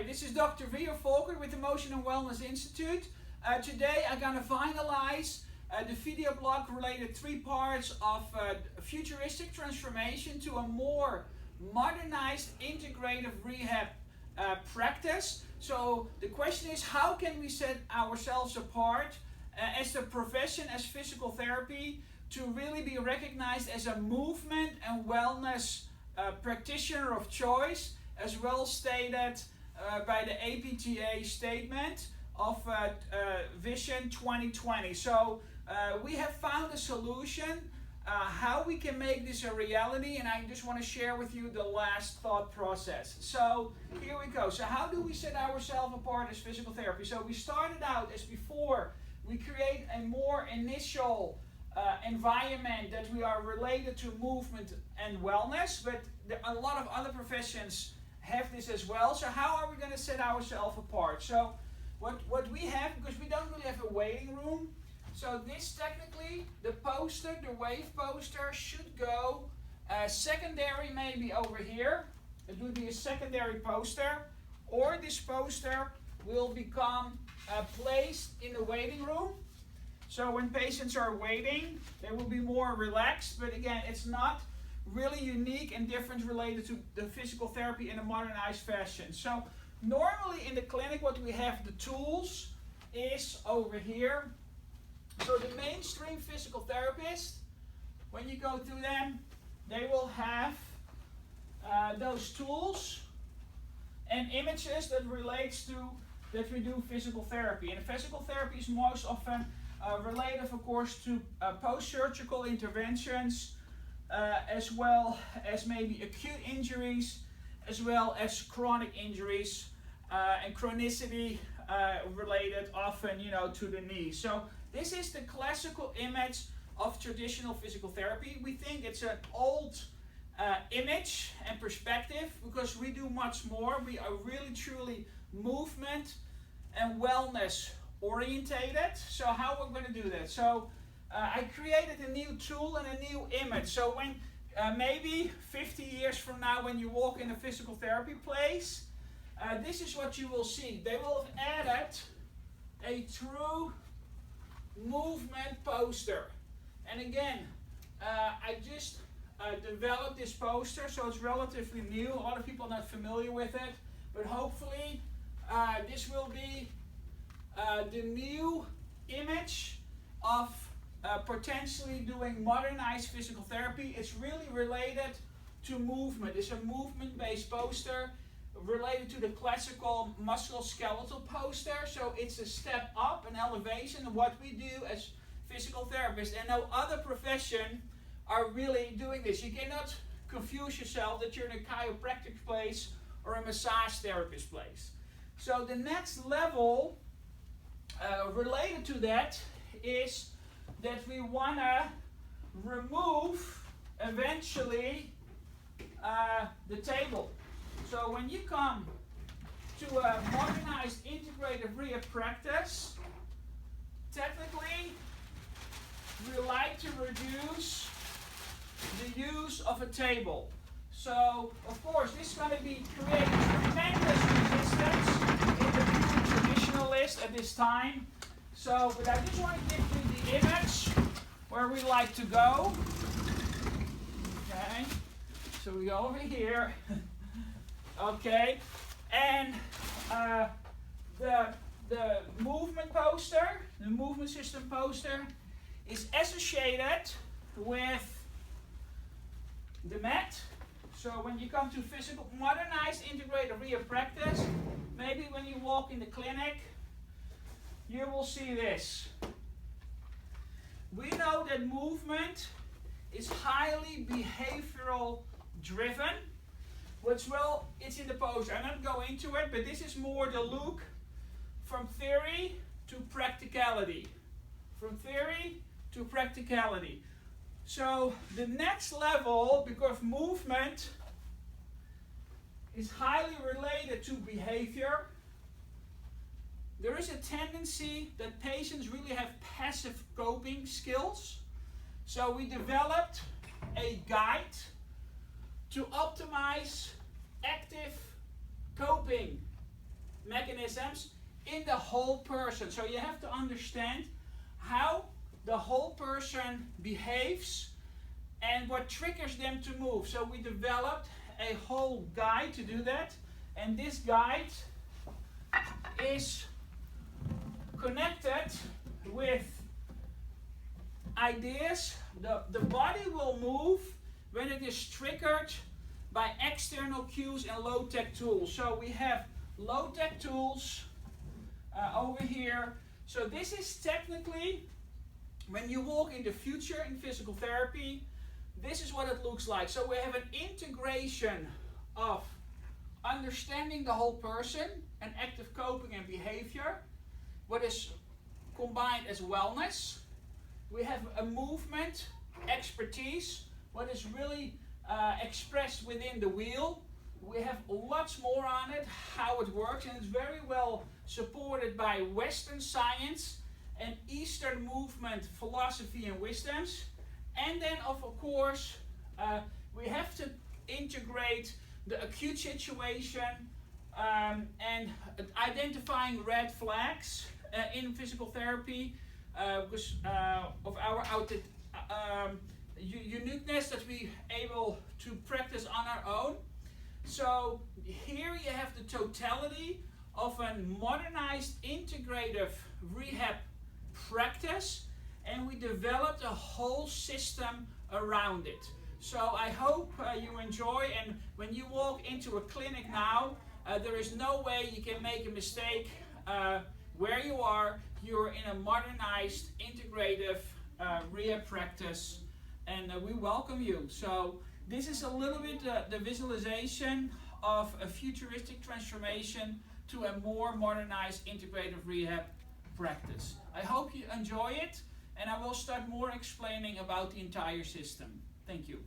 This is Dr. V of Volkert with the Motion and Wellness Institute. Today I'm going to finalize the video blog related 3 parts of futuristic transformation to a more modernized integrative rehab practice. So the question is, how can we set ourselves apart as the profession, as physical therapy, to really be recognized as a movement and wellness practitioner of choice, as well stated by the APTA statement of Vision 2020. So we have found a solution how we can make this a reality, and I just want to share with you the last thought process. So here we go. So how do we set ourselves apart as physical therapy? So we started out as before. We create a more initial environment that we are related to movement and wellness, but a lot of other professions have this as well. So how are we going to set ourselves apart? So what we have, because we don't really have a waiting room, so this technically, the poster, the wave poster should go secondary, maybe over here. It would be a secondary poster, or this poster will become placed in the waiting room. So when patients are waiting, they will be more relaxed, but again, it's not really unique and different related to the physical therapy in a modernized fashion. So normally in the clinic, what we have, the tools, is over here. So the mainstream physical therapist, when you go to them, they will have those tools and images that relates to that we do physical therapy. And physical therapy is most often related, of course, to post-surgical interventions, as well as maybe acute injuries, as well as chronic injuries, and chronicity related often, to the knee. So this is the classical image of traditional physical therapy. We think it's an old image and perspective because we do much more. We are really truly movement and wellness orientated. So how we're going to do that? So I created a new tool and a new image. So when maybe 50 years from now, when you walk in a physical therapy place, this is what you will see. They will have added a true movement poster. And again, I just developed this poster, so it's relatively new. A lot of people are not familiar with it, but hopefully this will be the new image of potentially doing modernized physical therapy. It's really related to movement. It's a movement-based poster related to the classical musculoskeletal poster. So it's a step up, an elevation of what we do as physical therapists. And no other profession are really doing this. You cannot confuse yourself that you're in a chiropractic place or a massage therapist place. So the next level related to that is that we want to remove eventually the table. So when you come to a modernized integrative rehab practice, technically we like to reduce the use of a table. So of course this is going to be creating tremendous resistance in the traditionalist at this time. So, but I just want to give you the image where we like to go. Okay, so we go over here. Okay, and the movement poster, the movement system poster, is associated with the mat. So when you come to physical modernized integrative rehab practice, maybe when you walk in the clinic, you will see this. We know that movement is highly behavioral driven, which, well, it's in the poster. I'm not going into it, but this is more the look from theory to practicality. From theory to practicality. So the next level, because movement is highly related to behavior, there is a tendency that patients really have passive coping skills. So we developed a guide to optimize active coping mechanisms in the whole person. So you have to understand how the whole person behaves and what triggers them to move. So we developed a whole guide to do that, and this guide is connected with ideas. The body will move when it is triggered by external cues and low-tech tools. So we have low-tech tools over here. So this is technically, when you walk in the future in physical therapy, this is what it looks like. So we have an integration of understanding the whole person and active coping and behavior, what is combined as wellness. We have a movement expertise, what is really expressed within the wheel. We have lots more on it, how it works, and it's very well supported by Western science and Eastern movement philosophy and wisdoms. And then, of course, we have to integrate the acute situation and identifying red flags in physical therapy because of our uniqueness that we able to practice on our own. So here you have the totality of a modernized integrative rehab practice, and we developed a whole system around it. So I hope you enjoy, and when you walk into a clinic now, there is no way you can make a mistake. Where you are, you're in a modernized integrative rehab practice, and we welcome you. So this is a little bit the visualization of a futuristic transformation to a more modernized integrative rehab practice. I hope you enjoy it, and I will start more explaining about the entire system. Thank you.